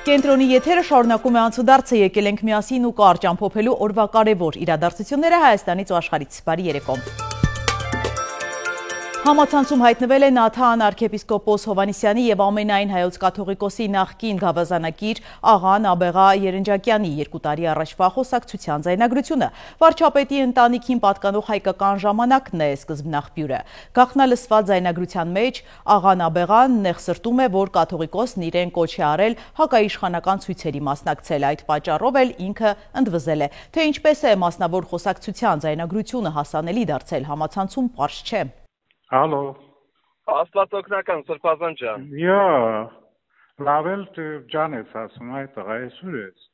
Կենտրոնի եթերը շարունակում է անցուդարձը, եկել ենք միասին ու կարճ ամփոփելու օրվա կարևոր իրադարձությունները Հայաստանից ու աշխարհից։ Բարի երեկո։ Համացանցում հայտնվել է Նաթան arczepiskopos Հովհաննիսյանի եւ ամենայն հայոց կաթողիկոսի նախկին գավազանակիր աղա Նաբեղա Երնջակյանի 2 տարի առաջվա խոսակցության ձայնագրությունը։ Վարչապետի ընտանիքին պատկանող հայկական ժամանակն է սկզբնաղբյուրը։ Գաղտնալսված ձայնագրության մեջ աղա Նաբեղան նեղսրտում է, որ կաթողիկոսն իրեն կոչ է արել հակաիշխանական ցույցերի մասնակցել, այդ պատճառով էլ ինքը ընդվզել է։ Թե ինչպես է մասնավոր խոսակցության ձայնագրությունը հասանելի դարձել համացանցում պարզ չէ։ Ալո։ Աստվածօգնական Սրբազան ջան։ Լավել ջան ես ասում, այդ տղա այսուր ես։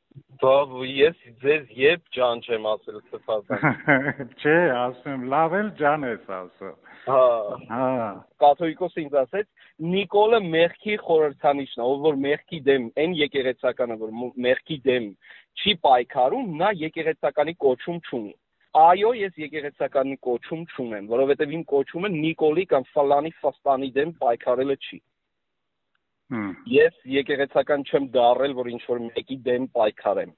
Բավ ես ձեզ երբ ջան չեմ ասել Սրբազան։ Չէ, ասում լավել ջան ես ասում։ Հա։ Կաթողիկոսը ինձ ասեց Նիկոլը մեղքի խորհրդանիշն է, ով որ մեղքի դեմ, այն եկեղեցականը, որ մեղքի դեմ չի պայքարում, նա եկեղեցականի կոչում չունի։ Այո, ես եկեղեցականի կոչում չունեմ, որովհետև իմ կոչումը Նիկոլի կամ Ֆալանի Ֆաստանի դեմ պայքարելը չի։ Ես եկեղեցական չեմ դառել, որ ինչ-որ մեկի դեմ պայքարեմ։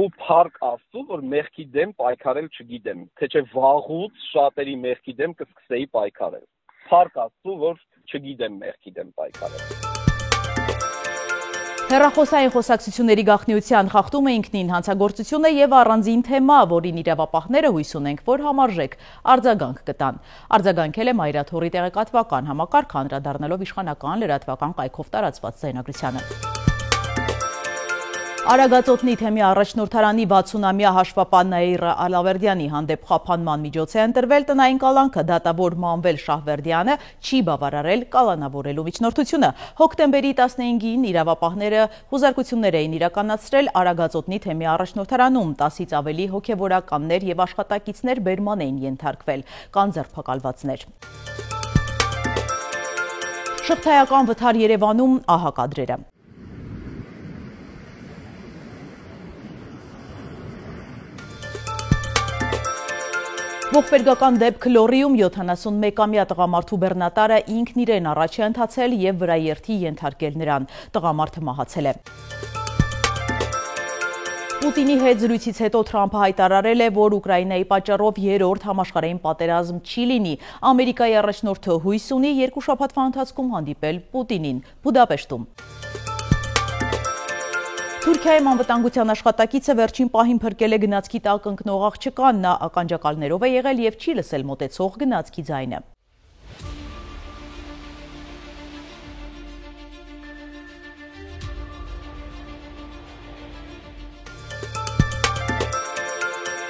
Ու փառք Աստծո, որ մեղքի դեմ պայքարել չգիտեմ, թե չէ վաղուց շատերի մեղքի դեմ կսկսեի պայքարել։ Փառք Աստծո, որ չգիտեմ մեղքի դեմ պայքարել։ Հեռախոսային խոսակցությունների գաղտնիության խախտումը ինքնին հանցագործություն է եւ առանձին թեմա, որին իրավապահները հույս ունենք, որ համարժեք արձագանք կտան։ Արձագանքել է Մայրաթորի տեղեկատվական համակարգ, անդրադառնալով իշխանական լրատվական կայքով տարածված ձայնագրությանը։ Արագածոտնի թեմի առաջնորդարանի 60-ամյա հաշվապահ Նաիրա Ալավերդյանի հանդեպ խափանման միջոց է ընտրվել տնային կալանքը, դատավոր Մանվել Շահվերդյանը չի բավարարել կալանավորելու միջնորդությունը։ Հոկտեմբերի 15-ին իրավապահները խուզարկություններ էին իրականացրել Արագածոտնի թեմի առաջնորդարանում, 10-ից ավելի հոգևորականներ եւ աշխատակիցներ բերման էին ենթարկվել, կան ձերբակալվածներ։ Շղթայական վթար Երևանում ահա կադրերը։ Ողբերգական դեպք Լոռիում 71-ամյա տղամարդու բեռնատարը ինքն իրեն առաջ է ընթացել եւ վրաերթի ենթարկել նրան։ Տղամարդը մահացել է։ Պուտինի հետ զրույցից հետո Թրամփը հայտարարել է, որ Ուկրաինայի պատճառով երրորդ համաշխարհային պատերազմ չի լինի։ Ամերիկայի առաջնորդը հույս ունի 2 շաբաթվա ընթացքում հանդիպել Պուտինին Բուդապեշտում։ Թուրքիայում անվտանգության աշխատակիցը վերջին պահին փրկել է գնացքի տակ ընկնող աղջկան, նա ականջակալներով է եղել եւ չի լսել մոտեցող գնացքի ձայնը։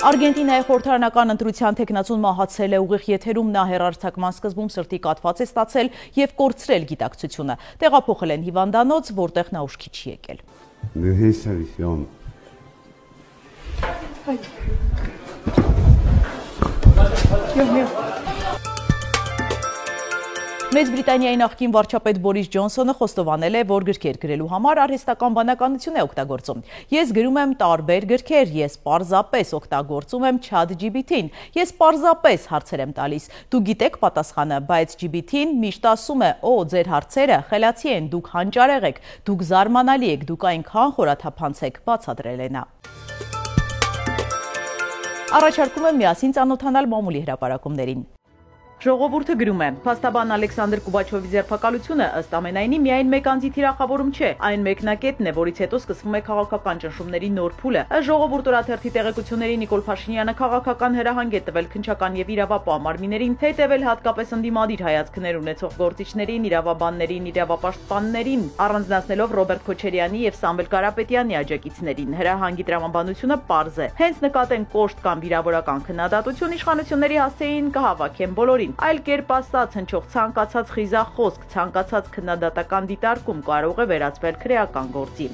Արգենտինայի խորհրդարանական ընտրության թեկնածուն մահացել է, ուղիղ եթերում նա հեռարձակման սկզբում սրտի կաթված է ստացել եւ կորցրել գիտակցությունը։ Տեղափոխել են հիվանդանոց, որտեղ նա ուշքի չի եկել։ Մեծ Բրիտանիայի նախկին վարչապետ Բորիս Ջոնսոնը խոստովանել է, որ գրքեր գրելու համար արհեստական բանականություն է օգտագործում։ Ես գրում եմ տարբեր գրքեր, ես պարզապես օգտագործում եմ ChatGPT-ին, ես պարզապես հարցեր եմ տալիս։ Դուք գիտեք պատասխանը, բայց GPT-ն միշտ ասում է, «Օ, ձեր հարցերը խելացի են, դուք հանճարեղ եք, դուք զարմանալի եք, դուք այնքան խորաթափանց եք», բացատրել է նա։ Առաջարկում եմ միասին ծանոթանալ մամուլի հրապարակումներին։ Ժողովուրդը գրում է. Փաստաբան Ալեքսանդր Կուբաչովի ձերբակալությունը ըստ ամենայնի միայն մեկ անձի թիրախավորում չէ, այն մեկնակետն է, որից հետո սկսվում է քաղաքական ճնշումների նոր փուլը։ Ըստ Ժողովուրդ օրաթերթի տեղեկությունների Նիկոլ Փաշինյանը քաղաքական հրահանգ է տվել քննչական եւ իրավապահ մարմիններին, հետևել հատկապես ընդդիմադիր հայացքներ ունեցող գործիչներին, իրավաբաններին, իրավապաշտպաններին, առանձնացնելով Ռոբերտ Քոչարյանի եւ Սամվել Կարապետյանի աջակիցներին։ Հրահանգի տրամաբանությունը պարզ է։ Հենց նկատեն կոշտ կամ վիրավորական քննադատություն իշխանությունների հասցեին կհավաքեն բոլորին։ Այլ կերպ ասած, հնչող ցանկացած խիզախոսք, ցանկացած քննադատական դիտարկում կարող է վերածվել քրեական գործի։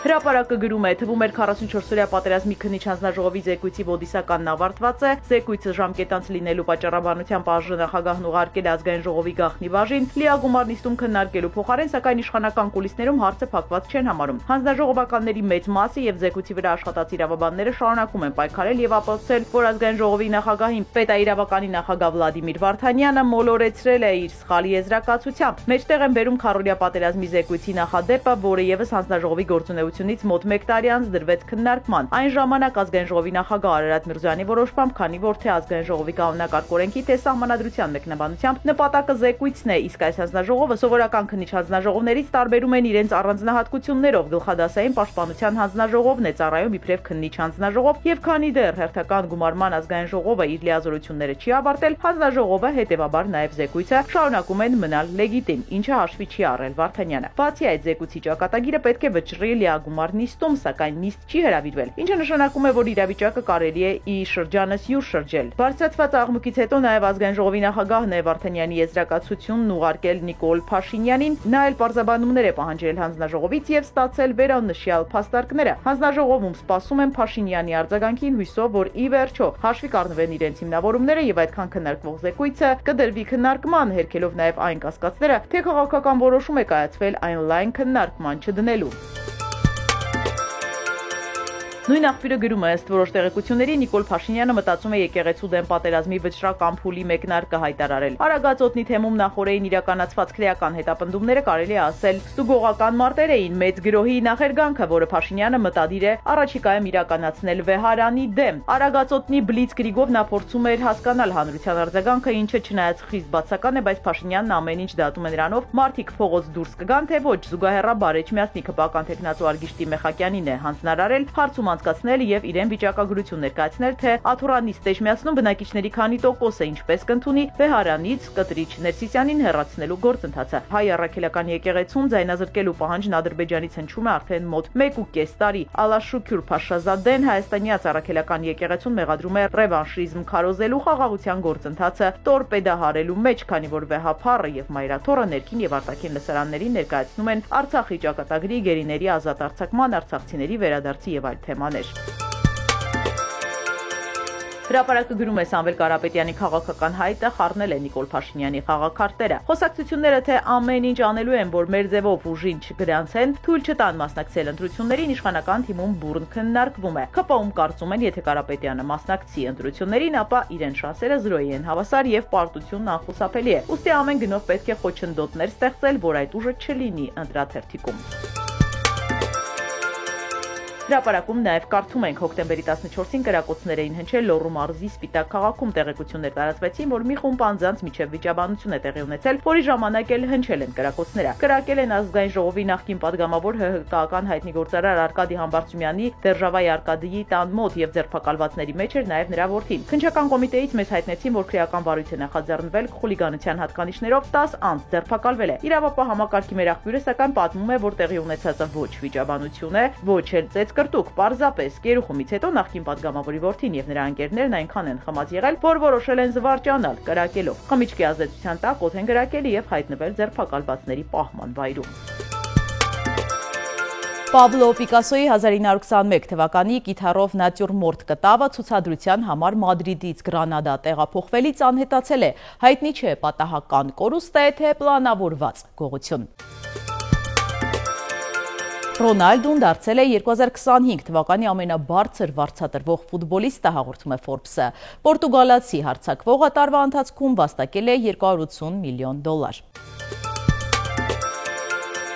Հրապարակը գրում է, թվում էր 44-օրյա պատերազմի քննիչ հանձնաժողովի զեկույցի ոդիսականն ավարտված է, զեկույցը ժամկետանց լինելու պատճառաբանությամբ ԱԺ նախագահն ուղարկել ազգային ժողովի գաղտնի բաժին, լիագումար նիստում քննարկելու փոխարեն, սակայն իշխանական կուլիսներում հարցը փակված չեն համարում։ Հանձնաժողովականների մեծ մասը եւ զեկույցի վրա աշխատած իրավաբանները շարունակում են պայքարել եւ ապացուցել, որ ազգային ժողովի նախագահին պետաիրավականի նախագահ Վլադիմիր Վարդանյանը մոլորեցրել է իր սխալ եզրակացությամբ։ Մեջտեղ են բերում քառօրյա պատերազմի զեկույցի նախադեպը, որը եւս հանձնաժողովի գործունեությունից մոտ 1 տարի անց դրվեց քննարկման։ Այն ժամանակ ազգային ժողովի նախագահ Արարատ Միրզոյանի որոշմամբ, քանի որ թե ազգային ժողովի կանոնակարգ օրենքի, թե սահմանադրության մեկնաբանությամբ նպատակը զեկույցն է, իսկ այս հանձնաժողովը սովորական քննիչ հանձնաժողովներից տարբերում են իրենց առանձնահատկություններով։ Գլխադասային պաշտպանության հանձնաժողովն է ծառայում իբրև քննիչ հանձնաժողով, եւ քանի դեռ հերթական գումարման ազգային ժողովը իր լիազորությունները չի ավարտել, հանձնաժողովը, հետեւաբար նաեւ զեկույցը շարունակում են մնալ լեգիտիմ, ինչը հաշվի չի առել Վարդանյանը։ Բացի այդ, զեկույցի ճակատագիրը պետք է վճռի լիագումար նիստում, սակայն նիստ չի հրավիրվել, ինչը նշանակում է, որ իրավիճակը կարելի է ի շրջանս յուր շրջել։ Բարձրացված աղմուկից հետո նաև ազգային ժողովի նախագահն է Վարդանյանի եզրակացությունն ուղարկել Նիկոլ Փաշինյանին, նա էլ պարզաբանումներ է պահանջել հանձնաժողովից եւ ստացել վերոնշյալ փաստարկները։ Հանձնաժողովում սպասում են Փաշինյանի արձագանքին, հույսով, որ ի վերջո հաշվի կառնվեն իրենց հիմնավորումները եւ այդքան քննարկվող զեկույցը կդրվի քննարկման, հերքելով նաև այն կասկածները, թե քաղաքական որոշում է կայացվել այն լայն քննարկման չդնելու։ Նույն աղբյուրը գրում է, ըստ որոշ տեղեկությունների, Նիկոլ Փաշինյանը մտածում է եկեղեցու դեմ պատերազմի վճռական փուլի մեկնարկը հայտարարել։ Արագածոտնի թեմում նախորդին իրականացված քրեական հետապնդումները կարելի է ասել ստուգողական մարտեր էին, մեծ գրոհի նախերգանքը, որը Փաշինյանը մտադիր է առաջիկայում իրականացնել Վեհարանի դեմ։ Արագածոտնի բլիցկրիգով նա փորձում էր հասկանալ հանրության արձագանքը, ինչը չնայած խիստ բացական է, բայց Փաշինյանն ամեն ինչ դատում է նրանով մարդիկ փողոց դուրս կգան, թե ոչ, զուգահեռաբար Էջմիածնի քպական տեխնացու Արգիշտի Մեխակյանին է հանձնարարել հարցում անցկացնել եւ իրեն վիճակագրություն ներկայացնել, թե աթորանիստ Էջմիածնում բնակիչների քանի տոկոս է ինչպես կընդունի Վեհարանից Կտրիչ Ներսիսյանին հեռացնելու գործընթացը։ Հայ առաքելական եկեղեցուն ձայնազրկելու պահանջն Ադրբեջանից հնչում է արդեն մոտ 1.5 տարի։ Ալաշուքյուր Փաշազադեն հայաստանյաց առաքելական եկեղեցուն մեղադրում է ռևանշիզմ քարոզելու խաղաղության գործընթացը տորպեդահարելու մեջ, քանի որ Վեհափառը եւ Մայրաթոռը ներքին եւ արտաքին լսարաններին ներկայացնում են Արցախի ճակատագրի, գերիների ազատ արձակման, արցախցիների վերադարձի եւ այլ թեմաներ։ Հրապարակը գրում է, Սամվել Կարապետյանի քաղաքական հայտը խառնել է Նիկոլ Փաշինյանի խաղաքարտերը։ Խոսակցությունները թե ամեն ինչ անելու են, որ մեր ձևով ուժին չգրանցեն, թույլ չտան մասնակցել ընտրություններին, իշխանական թիմում բուռն քննարկվում է։ ԿՊ-ում կարծում են, եթե Կարապետյանը մասնակցի ընտրություններին, ապա իրեն շանսերը զրոյի են հավասար եւ պարտությունն անխուսափելի է։ Ուստի ամեն գնով պետք է խոչընդոտներ ստեղծել, որ այդ ուժը չլինի ընտրաթերթիկում։ Հրապարակում նաև կարդում ենք հոկտեմբերի 14-ին կրակոցներ էին հնչել Լոռու մարզի Սպիտակ քաղաքում, տեղեկություններ տարածվեցին, որ մի խումբ անձանց միջև վիճաբանություն է տեղի ունեցել, որի ժամանակ էլ հնչել են կրակոցները։ Կրակել են ազգային ժողովի նախկին падգամավոր ՀՀԿ-ական հայտնի գործարար Արկադի Համբարձումյանի Դերժավայի Արկադիի տան մոտ եւ ձերբակալվածների մեջ էր նաև նրա որդին։ Քննչական կոմիտեից մեզ հայտնեցին, որ քրեական վարույթ է նախաձեռնվել խուլիգանության հատկանիշներով 10 անձ ձերբակալվել է։ Իրավապահ համակարգի մեր աղբյուրը սակայն պատմում է, որ տեղի ունեցածը ոչ վիճաբանություն է, ոչ էլ կրտուկ, պարզապես գերուխումից հետո նախկին падգամավորի որդին եւ նրա ընկերներն այնքան են խմած եղել, որ որոշել են զվարճանալ կրակելով։ Խմիչքի ազդեցության տակ օդ են կրակել եւ հայտնվել ձերբակալվածների պահման վայրում։ Պաբլո Պիկասոյի 1921 թվականի կիթառով նատյուրմորտ կտավը ցուցադրության համար Մադրիդից Գրանադա տեղափոխվելից անհետացել է։ Հայտնի չէ պատահական կորուստ է, թե պլանավորված գողություն։ Ռոնալդուն դարձել է 2025 թվականի ամենաբարձր վարձատրվող ֆուտբոլիստը, հաղորդում է Forbes-ը։ Պորտուգալացի հարձակվողը տարվա ընթացքում վաստակել է $280 միլիոն։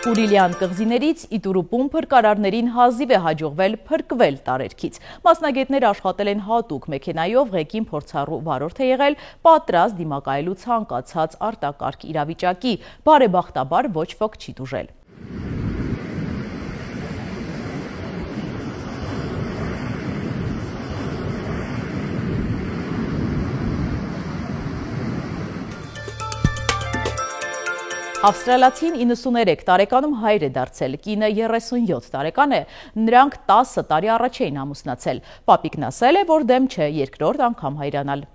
Ուրիլյան կղզիներից Իտուրուպում փրկարարներին հազիվ է հաջողվել փրկվել տարերքից։ Մասնագետները աշխատել են հատուկ մեքենայով, ղեկին փորձառու վարորդ է եղել, պատրաստ դիմակայելու ցանկացած արտակարգ իրավիճակի, բարեբախտաբար ոչ ոք չի տուժել։ Ավստրալացին 93 տարեկանում հայր է դարձել, կինը 37 տարեկան է, նրանք 10 տարի առաջ էին ամուսնացել։ Պապիկն ասել է, որ դեմ չէ երկրորդ անգամ հայրանալ։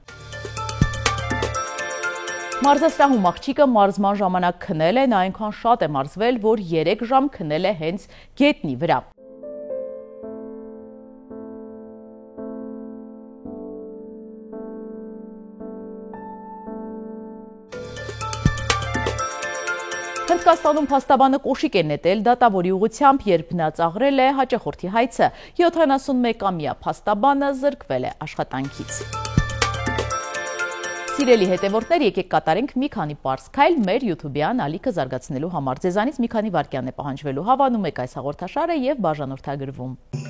Մարզասրահում աղջիկը մարզման ժամանակ քնել է, նա այնքան շատ է մարզվել, որ 3 ժամ քնել է հենց գետնի վրա։ Հնդկաստանում փաստաբանը կոշիկ է նետել դատավորի ուղղությամբ, երբ նա ծաղրել է հաճախորդի հայցը։ 71-ամյա փաստաբանը զրկվել է աշխատանքից։ Սիրելի հետևորդներ, եկեք կատարենք մի քանի պարզ քայլ մեր YouTube-յան ալիքը զարգացնելու համար։ Ձեզանից մի քանի վայրկյան է պահանջվելու։ Հավանում եք այս հաղորդաշարը եւ բաժանորդագրվում։